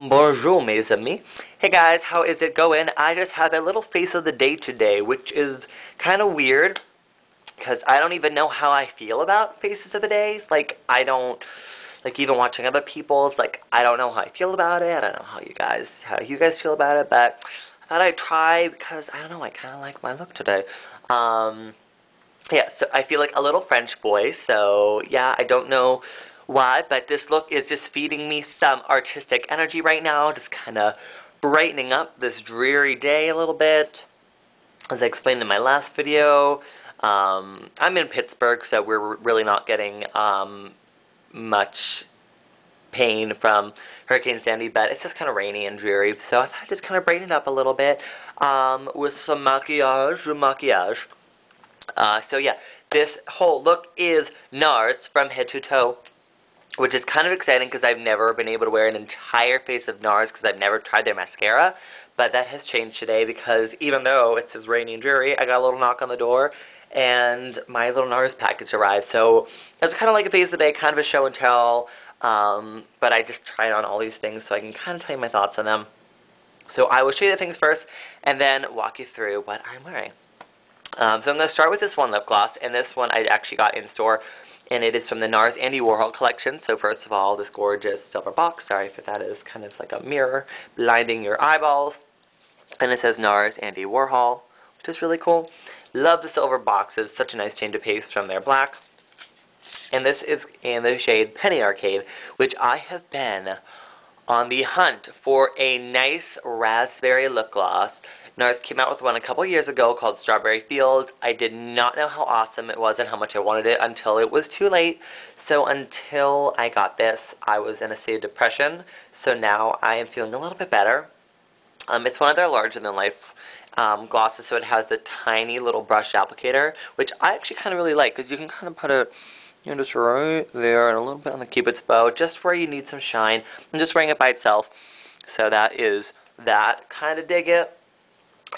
Bonjour, mes amis. Hey guys, how is it going? I just have a little face of the day today, which is kind of weird because I don't even know how I feel about faces of the days. Like, I don't, like, even watching other people's, like, I don't know how I feel about it. I don't know how you guys feel about it, but I thought I'd try because, I don't know, I kind of like my look today. Um, yeah, so I feel like a little French boy, so yeah, I don't know why, but this look is just feeding me some artistic energy right now, just kind of brightening up this dreary day a little bit. As I explained in my last video, I'm in Pittsburgh, so we're really not getting much pain from Hurricane Sandy, but it's just kind of rainy and dreary, so I thought I'd just kind of brighten it up a little bit with some maquillage. So yeah, this whole look is NARS from head to toe, which is kind of exciting because I've never been able to wear an entire face of NARS because I've never tried their mascara, but that has changed today because even though it says rainy and dreary, I got a little knock on the door and my little NARS package arrived. So it's kind of like a face of the day, kind of a show and tell, but I just tried on all these things so I can kind of tell you my thoughts on them. So I will show you the things first and then walk you through what I'm wearing. So I'm going to start with this one lip gloss, and this one I actually got in store, and it is from the NARS Andy Warhol collection. So first of all, this gorgeous silver box, sorry if that is kind of like a mirror blinding your eyeballs, and it says NARS Andy Warhol, which is really cool. Love the silver box, it's such a nice change of pace from their black. And this is in the shade Penny Arcade, which I have been on the hunt for a nice raspberry lip gloss. NARS came out with one a couple years ago called Strawberry Fields. I did not know how awesome it was and how much I wanted it until it was too late. So until I got this, I was in a state of depression. So now I am feeling a little bit better. It's one of their larger-than-life glosses, so it has the tiny little brush applicator, which I actually kind of really like because you can kind of put it, you know, just right there and a little bit on the Cupid's bow, just where you need some shine. I'm just wearing it by itself, so that is that. Kind of dig it.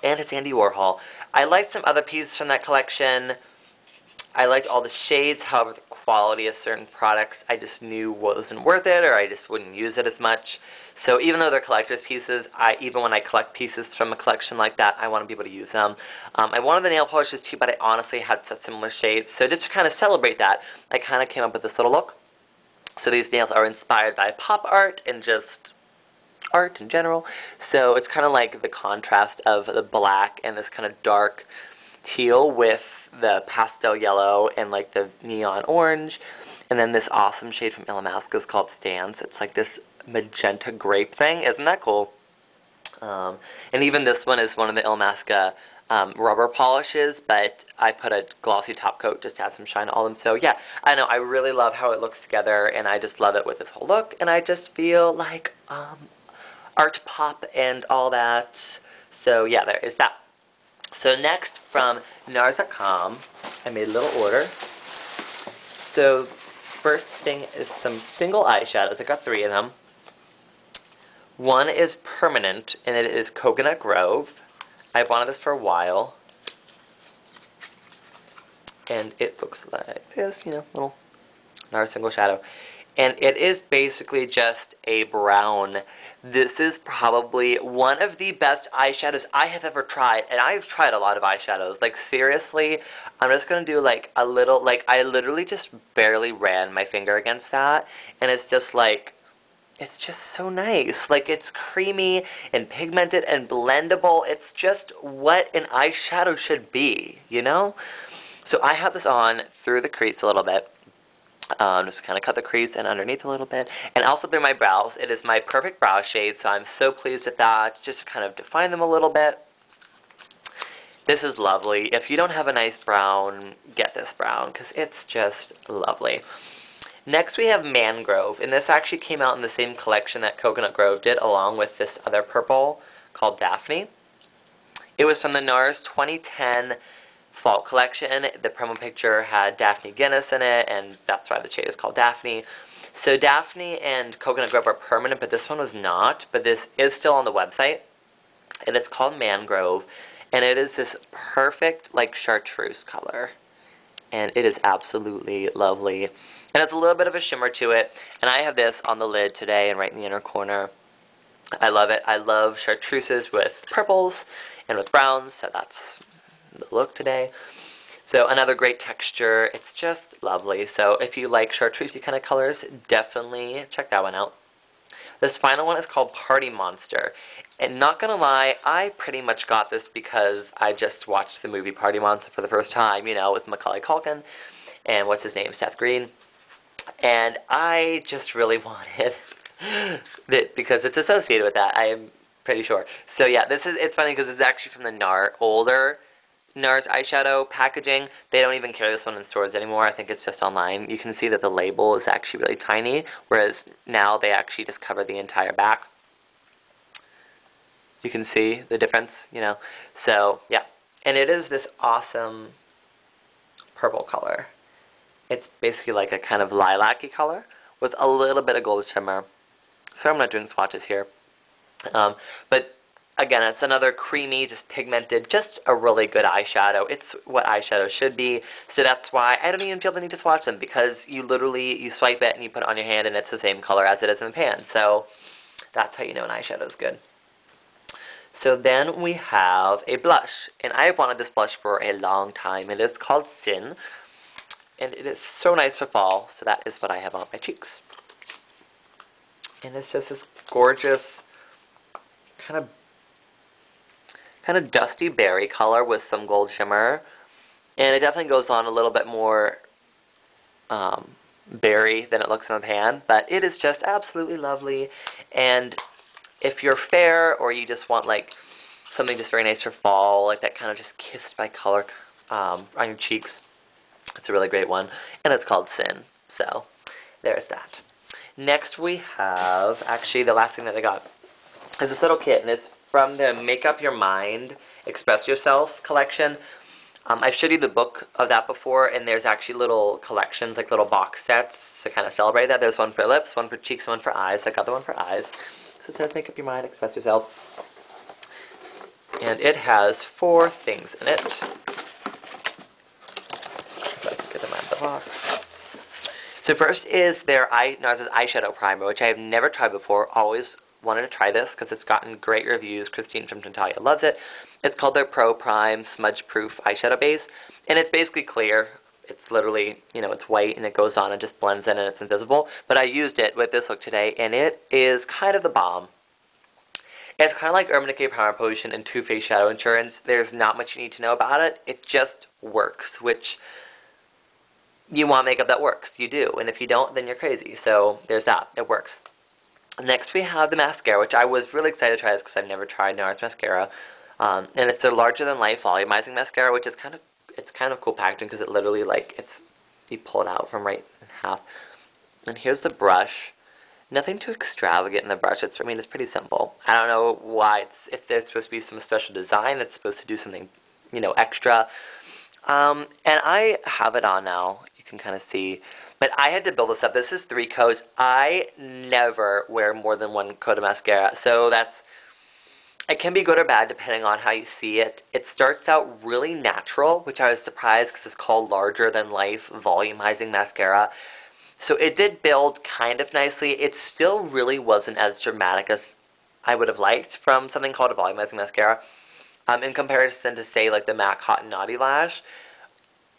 And it's Andy Warhol. I liked some other pieces from that collection. I liked all the shades, however the quality of certain products I just knew wasn't worth it, or I just wouldn't use it as much. So even though they're collector's pieces, even when I collect pieces from a collection like that, I want to be able to use them. I wanted the nail polishes too, but I honestly had such similar shades. So just to kind of celebrate that, I kind of came up with this little look. So these nails are inspired by pop art and just art in general. So it's kind of like the contrast of the black and this kind of dark teal with the pastel yellow and like the neon orange. And then this awesome shade from Illamasqua is called Stance. It's like this magenta grape thing. Isn't that cool? And even this one is one of the Illamasqua rubber polishes, but I put a glossy top coat just to add some shine on them. So yeah, I know, I really love how it looks together, and I just love it with this whole look, and I just feel like art pop and all that. So yeah, there is that. So next from NARS.com, I made a little order. So first thing is some single eyeshadows. I got 3 of them. One is permanent, and it is Coconut Grove. I've wanted this for a while. And it looks like this, you know, little NARS single shadow. And it is basically just a brown. This is probably one of the best eyeshadows I have ever tried. And I've tried a lot of eyeshadows. Like, seriously, I'm just going to do, like, a little, like, I literally just barely ran my finger against that. And it's just, like, it's just so nice. Like, it's creamy and pigmented and blendable. It's just what an eyeshadow should be, you know? So I have this on through the crease a little bit. Just kind of cut the crease and underneath a little bit, and also through my brows. It is my perfect brow shade, so I'm so pleased with that, just to kind of define them a little bit. This is lovely. If you don't have a nice brown, get this brown, because it's just lovely. Next we have Mangrove, and this actually came out in the same collection that Coconut Grove did, along with this other purple called Daphne. It was from the NARS 2010 Fall collection. The promo picture had Daphne Guinness in it, and that's why the shade is called Daphne. So Daphne and Coconut Grove are permanent, but this one was not. But this is still on the website, and it's called Mangrove, and it is this perfect, like, chartreuse color, and it is absolutely lovely. And it's a little bit of a shimmer to it, and I have this on the lid today and right in the inner corner. I love it. I love chartreuses with purples and with browns, so that's the look today. So another great texture. It's just lovely. So if you like chartreusey kind of colors, definitely check that one out. This final one is called Party Monster. And not gonna lie, I pretty much got this because I just watched the movie Party Monster for the first time, you know, with Macaulay Culkin and what's his name, Seth Green. And I just really wanted it because it's associated with that, I am pretty sure. So yeah, it's funny because it's actually from the older NARS eyeshadow packaging. They don't even carry this one in stores anymore. I think it's just online. You can see that the label is actually really tiny, whereas now they actually just cover the entire back. You can see the difference, you know. So yeah, and it is this awesome purple color. It's basically like a kind of lilac-y color with a little bit of gold shimmer. So I'm not doing swatches here. But again, it's another creamy, just pigmented, just a really good eyeshadow. It's what eyeshadow should be. So that's why I don't even feel the need to swatch them, because you swipe it and you put it on your hand and it's the same color as it is in the pan. So that's how you know an eyeshadow is good. So then we have a blush, and I've wanted this blush for a long time. It is called Sin, and it is so nice for fall, so that is what I have on my cheeks. And it's just this gorgeous kind of dusty berry color with some gold shimmer, and it definitely goes on a little bit more berry than it looks in the pan, but it is just absolutely lovely. And if you're fair, or you just want like something just very nice for fall, like that kind of just kissed by color on your cheeks, it's a really great one, and it's called Sin. So there's that. Next we have, actually the last thing that I got is this little kit, and it's from the Make Up Your Mind, Express Yourself collection. I've showed you the book of that before, and there's actually little collections, like little box sets to kind of celebrate that. There's one for lips, one for cheeks, one for eyes. I got the one for eyes. So it says Make Up Your Mind, Express Yourself. And it has 4 things in it. If I can get them out of the box. So first is their NARS's eyeshadow primer, which I have never tried before. Always wanted to try this because it's gotten great reviews. Christine from Natalia loves it. It's called their Pro Prime Smudge Proof Eyeshadow Base, and it's basically clear. It's literally, you know, it's white and it goes on and just blends in and it's invisible. But I used it with this look today, and it is kind of the bomb. It's kind of like Urban Decay Power Potion and Too Faced Shadow Insurance. There's not much you need to know about it. It just works, which you want makeup that works. You do. And if you don't, then you're crazy. So there's that. It works. Next we have the mascara, which I was really excited to try this because I've never tried NARS mascara. And it's a larger than life volumizing mascara, which is kind of cool packaging because it literally, like, you pull it out from right in half. And here's the brush. Nothing too extravagant in the brush. It's pretty simple. I don't know why if there's supposed to be some special design that's supposed to do something, you know, extra. And I have it on now. You can kind of see. But I had to build this up. This is 3 coats. I never wear more than 1 coat of mascara. So it can be good or bad depending on how you see it. It starts out really natural, which I was surprised because it's called Larger Than Life Volumizing Mascara. So it did build kind of nicely. It still really wasn't as dramatic as I would have liked from something called a volumizing mascara. In comparison to, say, like the MAC Hot and Naughty Lash,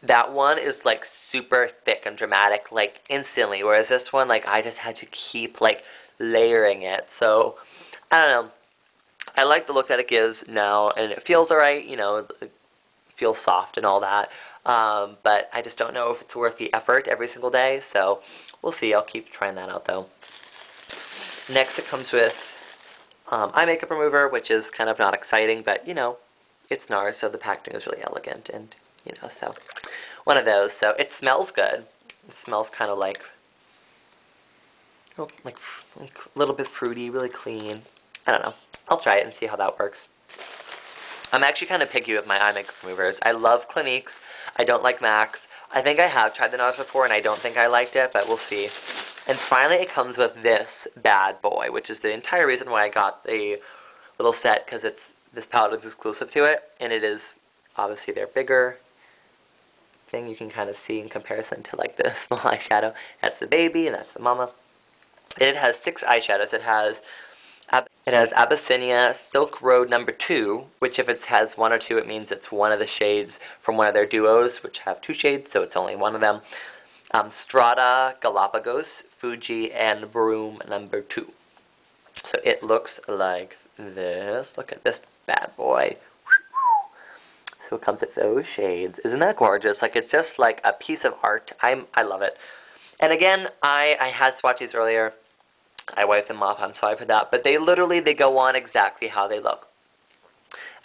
that one is like super thick and dramatic, like instantly. Whereas this one, like, I just had to keep like layering it. So I don't know. I like the look that it gives now, and it feels alright. You know, it feels soft and all that. But I just don't know if it's worth the effort every single day. So we'll see. I'll keep trying that out though. Next, it comes with eye makeup remover, which is kind of not exciting, but you know, it's NARS, so the packaging is really elegant, and you know, so one of those. So it smells good. It smells kind of like a little bit fruity, really clean. I don't know. I'll try it and see how that works. I'm actually kind of picky with my eye makeup removers. I love Clinique's. I don't like MAC's. I think I have tried the NARS before, and I don't think I liked it, but we'll see. And finally, it comes with this bad boy, which is the entire reason why I got the little set, because this palette is exclusive to it, and it is obviously their bigger thing. You can kind of see in comparison to like the small eyeshadow. That's the baby, and that's the mama. And it has 6 eyeshadows. It has It has Abyssinia Silk Road number 2, which if it has 1 or 2, it means it's one of the shades from one of their duos, which have 2 shades, so it's only one of them. Strata, Galapagos, Fuji, and Broom number 2. So it looks like this. Look at this bad boy. So it comes with those shades. Isn't that gorgeous? Like, it's just like a piece of art. I love it. And again, I had swatches earlier. I wiped them off. I'm sorry for that. But they go on exactly how they look.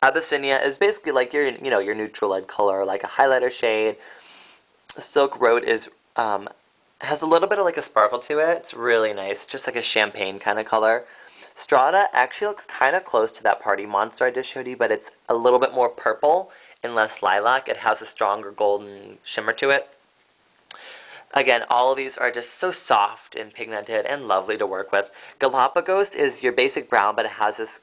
Abyssinia is basically like your neutral lead color, like a highlighter shade. Silk Road is has a little bit of like a sparkle to it. It's really nice, just like a champagne kind of color. Strata actually looks kind of close to that Party Monster I just showed you, but it's a little bit more purple and less lilac. It has a stronger golden shimmer to it. Again, all of these are just so soft and pigmented and lovely to work with. Galapagos is your basic brown, but it has this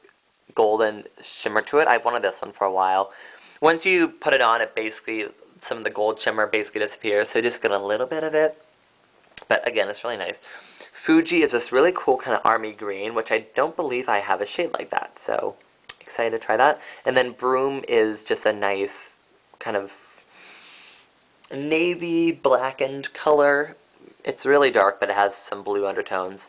golden shimmer to it. I've wanted this one for a while. Once you put it on, it basically, some of the gold shimmer basically disappears, so you just get a little bit of it. But again, it's really nice. Fuji is this really cool kind of army green, which I don't believe I have a shade like that, so excited to try that. And then Broom is just a nice kind of navy blackened color. It's really dark, but it has some blue undertones.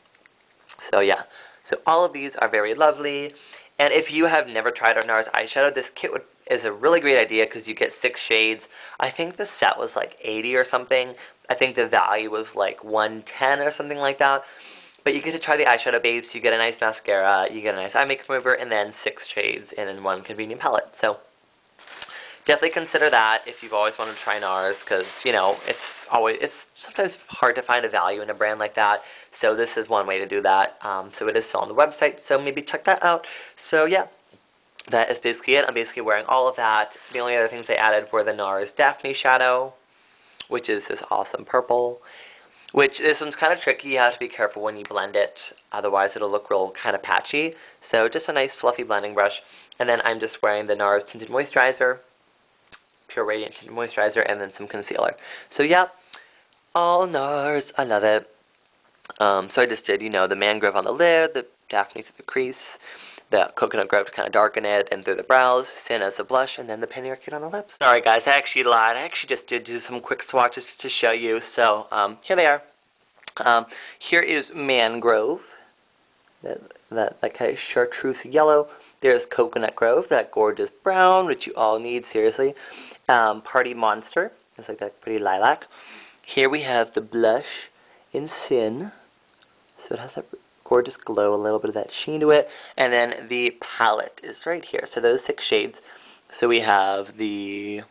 So yeah, so all of these are very lovely. And if you have never tried our NARS eyeshadow, this kit is a really great idea because you get 6 shades. I think the set was like 80 or something. I think the value was like 110 or something like that. But you get to try the eyeshadow base, you get a nice mascara, you get a nice eye makeup remover, and then 6 shades in one convenient palette. So definitely consider that if you've always wanted to try NARS, because, you know, it's sometimes hard to find a value in a brand like that. So this is one way to do that. So it is still on the website, so maybe check that out. So yeah, that is basically it. I'm basically wearing all of that. The only other things I added were the NARS Daphne shadow, which is this awesome purple, which this one's kind of tricky. You have to be careful when you blend it, otherwise it'll look real kind of patchy. So just a nice fluffy blending brush. And then I'm just wearing the NARS Tinted Moisturizer, Pure Radiant Tinted Moisturizer, and then some concealer. So yeah, all NARS, I love it. So I just did, you know, the mangrove on the lid, the Daphne through the crease, the coconut grove to kind of darken it, and through the brows, sin as a blush, and then the penny orchid on the lips. Alright guys, I actually lied. I actually just did do some quick swatches to show you. So here they are. Here is mangrove, that kind of chartreuse yellow. There's coconut grove, that gorgeous brown, which you all need, seriously. Party Monster, it's like that pretty lilac. Here we have the blush in Sin, so it has that gorgeous glow, a little bit of that sheen to it. And then the palette is right here, so those 6 shades. So we have the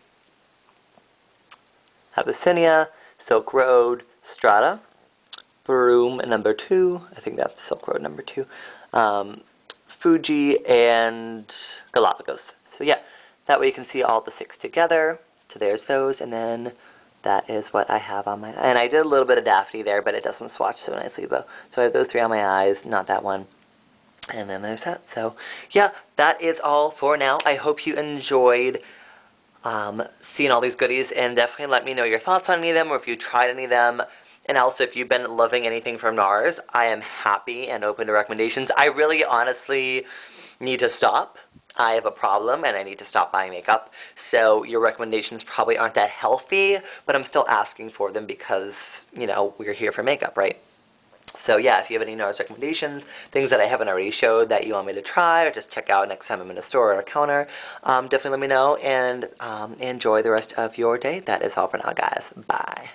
Abyssinia, Silk Road, Strata, Broom number 2, I think that's Silk Road number 2, Fuji, and Galapagos. So yeah, that way you can see all the 6 together. So there's those, and then that is what I have on my, and I did a little bit of Daphne there, but it doesn't swatch so nicely though. So I have those 3 on my eyes, not that one. And then there's that. So yeah, that is all for now. I hope you enjoyed seeing all these goodies, and definitely let me know your thoughts on any of them, or if you tried any of them. And also, if you've been loving anything from NARS, I am happy and open to recommendations. I really honestly need to stop. I have a problem and I need to stop buying makeup. So your recommendations probably aren't that healthy, but I'm still asking for them because, you know, we're here for makeup, right? So yeah, if you have any NARS recommendations, things that I haven't already showed that you want me to try or just check out next time I'm in a store or a counter, definitely let me know, and enjoy the rest of your day. That is all for now, guys. Bye.